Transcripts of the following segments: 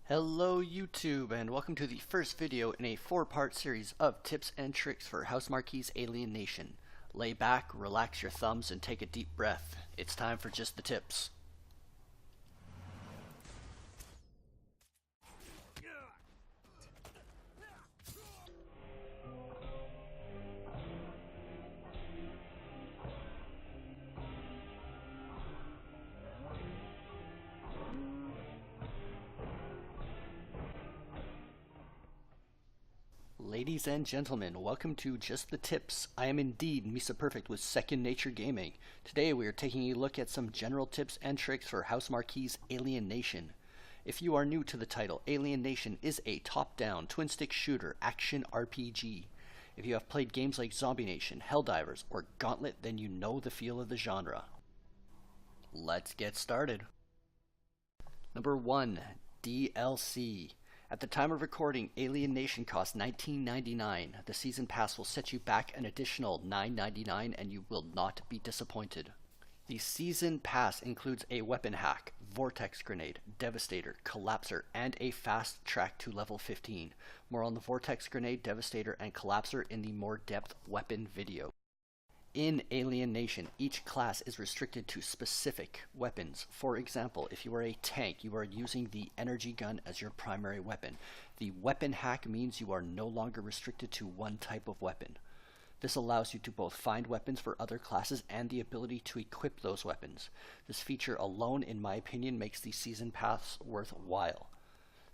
Hello YouTube, and welcome to the first video in a 4-part series of tips and tricks for Housemarque's Alienation. Lay back, relax your thumbs, and take a deep breath. It's time for just the tips. Ladies and gentlemen, welcome to Just the Tips. I am indeed Misa Perfect with Second Nature Gaming. Today we are taking a look at some general tips and tricks for Housemarque's Alienation. If you are new to the title, Alienation is a top-down, twin-stick shooter action RPG. If you have played games like Zombie Nation, Helldivers, or Gauntlet, then you know the feel of the genre. Let's get started. Number 1. DLC. At the time of recording, Alienation costs $19.99. The season pass will set you back an additional $9.99 and you will not be disappointed. The season pass includes a weapon hack, vortex grenade, devastator, collapser, and a fast track to level 15. More on the vortex grenade, devastator, and collapser in the more depth weapon video. In Alienation, each class is restricted to specific weapons. For example, if you are a tank, you are using the energy gun as your primary weapon. The weapon hack means you are no longer restricted to one type of weapon. This allows you to both find weapons for other classes and the ability to equip those weapons. This feature alone, in my opinion, makes the season pass worthwhile.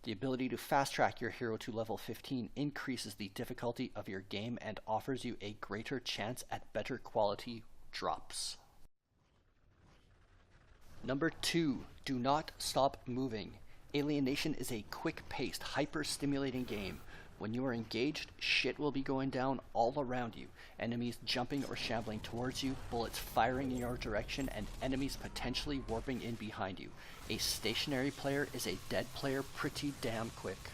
The ability to fast track your hero to level 15 increases the difficulty of your game and offers you a greater chance at better quality drops. Number 2. Do not stop moving. Alienation is a quick-paced, hyper-stimulating game. When you are engaged, shit will be going down all around you. Enemies jumping or shambling towards you, bullets firing in your direction, and enemies potentially warping in behind you. A stationary player is a dead player pretty damn quick.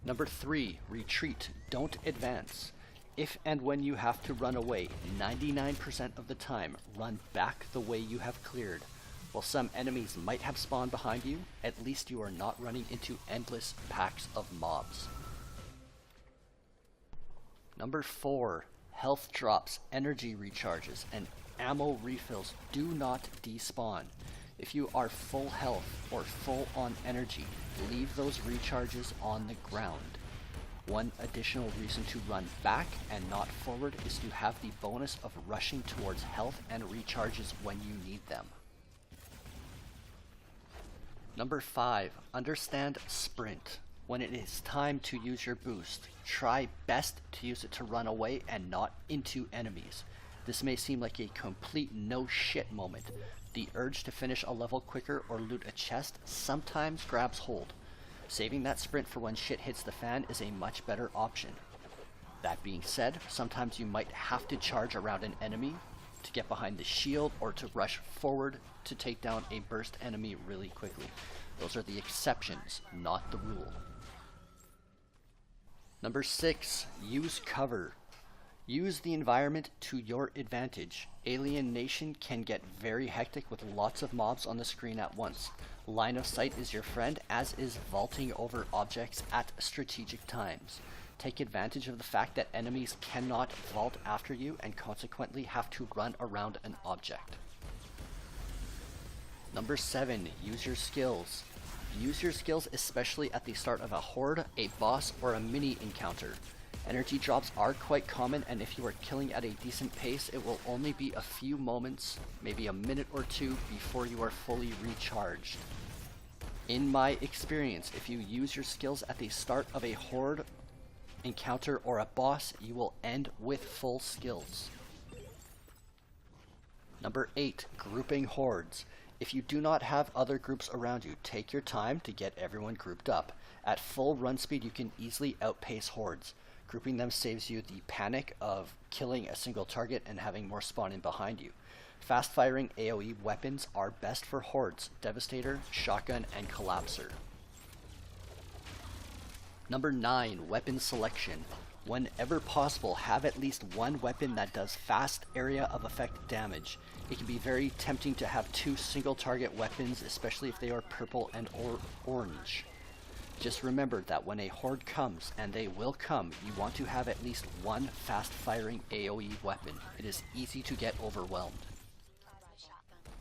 Number 3. Retreat. Don't advance. If and when you have to run away, 99% of the time, run back the way you have cleared. While some enemies might have spawned behind you, at least you are not running into endless packs of mobs. Number 4. Health drops, energy recharges, and ammo refills do not despawn. If you are full health or full on energy, leave those recharges on the ground. One additional reason to run back and not forward is to have the bonus of rushing towards health and recharges when you need them. Number 5. Understand sprint. When it is time to use your boost, try best to use it to run away and not into enemies. This may seem like a complete no shit moment. The urge to finish a level quicker or loot a chest sometimes grabs hold. Saving that sprint for when shit hits the fan is a much better option. That being said, sometimes you might have to charge around an enemy to get behind the shield or to rush forward to take down a burst enemy really quickly. Those are the exceptions, not the rule. Number 6. Use cover. Use the environment to your advantage. Alienation can get very hectic with lots of mobs on the screen at once. Line of sight is your friend, as is vaulting over objects at strategic times. Take advantage of the fact that enemies cannot vault after you and consequently have to run around an object. Number 7. Use your skills. Use your skills especially at the start of a horde, a boss, or a mini encounter. Energy drops are quite common, and if you are killing at a decent pace, it will only be a few moments, maybe a minute or two, before you are fully recharged. In my experience, if you use your skills at the start of a horde encounter or a boss, you will end with full skills. Number 8. Grouping hordes. If you do not have other groups around you, take your time to get everyone grouped up. At full run speed, you can easily outpace hordes. Grouping them saves you the panic of killing a single target and having more spawn in behind you. Fast-firing AoE weapons are best for hordes, devastator, shotgun, and collapser. Number 9. Weapon selection. Whenever possible, have at least one weapon that does fast area of effect damage. It can be very tempting to have two single target weapons, especially if they are purple and orange. Just remember that when a horde comes, and they will come, you want to have at least one fast firing AoE weapon. It is easy to get overwhelmed.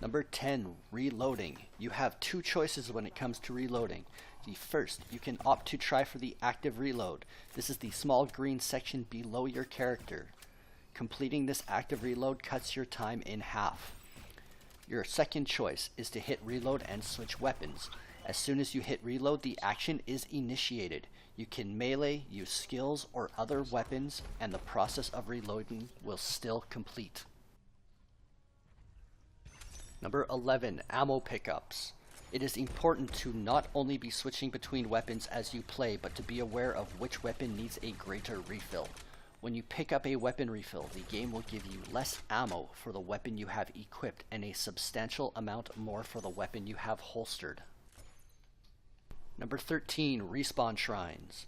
Number 10, reloading. You have two choices when it comes to reloading. The first, you can opt to try for the active reload. This is the small green section below your character. Completing this active reload cuts your time in half. Your second choice is to hit reload and switch weapons. As soon as you hit reload, the action is initiated. You can melee, use skills or other weapons, and the process of reloading will still complete. Number 11, ammo pickups. It is important to not only be switching between weapons as you play, but to be aware of which weapon needs a greater refill. When you pick up a weapon refill, the game will give you less ammo for the weapon you have equipped and a substantial amount more for the weapon you have holstered. Number 13, respawn shrines.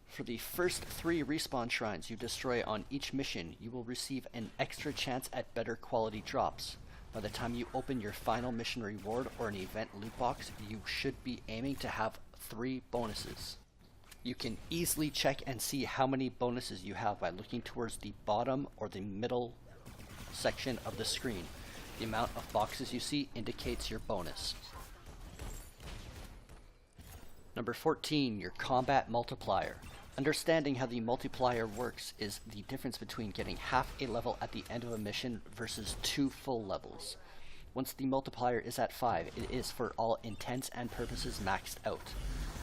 For the first 3 respawn shrines you destroy on each mission, you will receive an extra chance at better quality drops. By the time you open your final mission reward or an event loot box, you should be aiming to have 3 bonuses. You can easily check and see how many bonuses you have by looking towards the bottom or the middle section of the screen. The amount of boxes you see indicates your bonus. Number 14, your combat multiplier. Understanding how the multiplier works is the difference between getting half a level at the end of a mission versus 2 full levels. Once the multiplier is at 5, it is for all intents and purposes maxed out.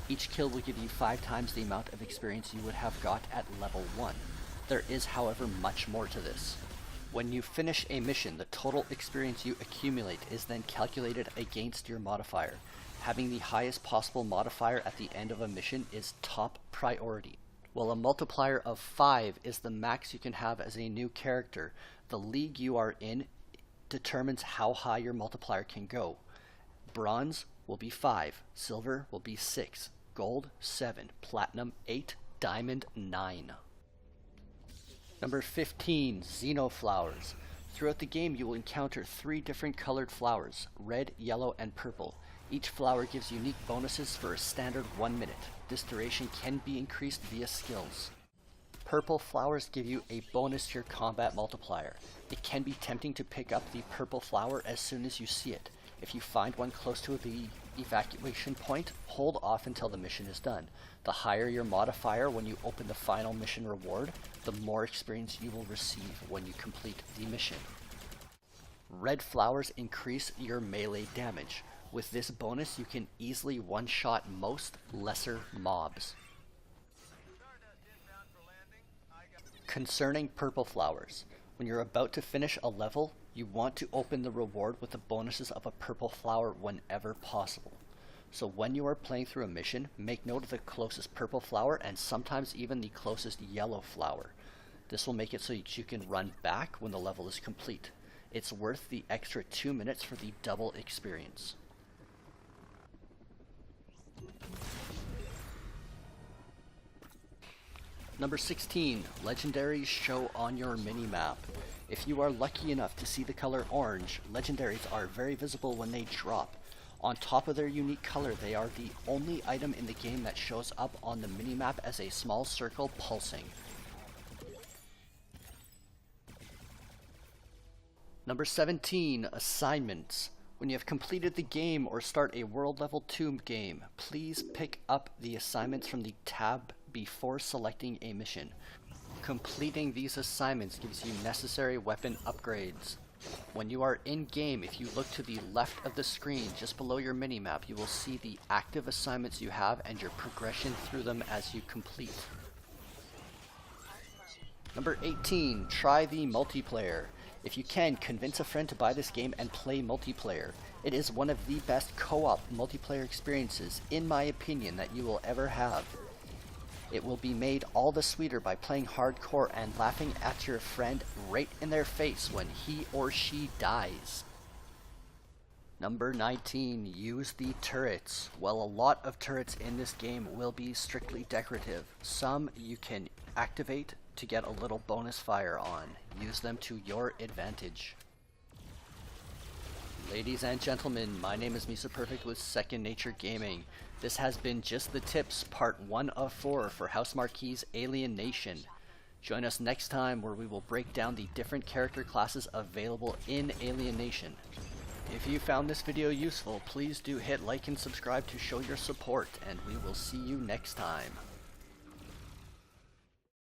Each kill will give you 5 times the amount of experience you would have got at level 1. There is, however, much more to this. When you finish a mission, the total experience you accumulate is then calculated against your modifier. Having the highest possible modifier at the end of a mission is top priority. While a multiplier of 5 is the max you can have as a new character, the league you are in determines how high your multiplier can go. Bronze will be 5, silver will be 6, gold 7, platinum 8, diamond 9. Number 15, Xenoflowers. Throughout the game you will encounter 3 different colored flowers, red, yellow, and purple. Each flower gives unique bonuses for a standard 1 minute. This duration can be increased via skills. Purple flowers give you a bonus to your combat multiplier. It can be tempting to pick up the purple flower as soon as you see it. If you find one close to the evacuation point, hold off until the mission is done. The higher your modifier when you open the final mission reward, the more experience you will receive when you complete the mission. Red flowers increase your melee damage. With this bonus, you can easily one-shot most lesser mobs. Concerning purple flowers, when you're about to finish a level, you want to open the reward with the bonuses of a purple flower whenever possible. So when you are playing through a mission, make note of the closest purple flower and sometimes even the closest yellow flower. This will make it so that you can run back when the level is complete. It's worth the extra 2 minutes for the double experience. Number 16, Legendaries show on your minimap. If you are lucky enough to see the color orange, Legendaries are very visible when they drop. On top of their unique color, they are the only item in the game that shows up on the minimap as a small circle pulsing. Number 17, assignments. When you have completed the game or start a World Level 2 game, please pick up the assignments from the tab before selecting a mission. Completing these assignments gives you necessary weapon upgrades. When you are in-game, if you look to the left of the screen just below your minimap, you will see the active assignments you have and your progression through them as you complete. Number 18, try the multiplayer. If you can, convince a friend to buy this game and play multiplayer. It is one of the best co-op multiplayer experiences, in my opinion, that you will ever have. It will be made all the sweeter by playing hardcore and laughing at your friend right in their face when he or she dies. Number 19, use the turrets. Well, a lot of turrets in this game will be strictly decorative. Some you can activate to get a little bonus fire on. Use them to your advantage. Ladies and gentlemen, my name is Misa Perfect with Second Nature Gaming. This has been Just the Tips, part 1 of 4 for House Marquee's Alienation. Join us next time where we will break down the different character classes available in Alienation. If you found this video useful, please do hit like and subscribe to show your support, and we will see you next time.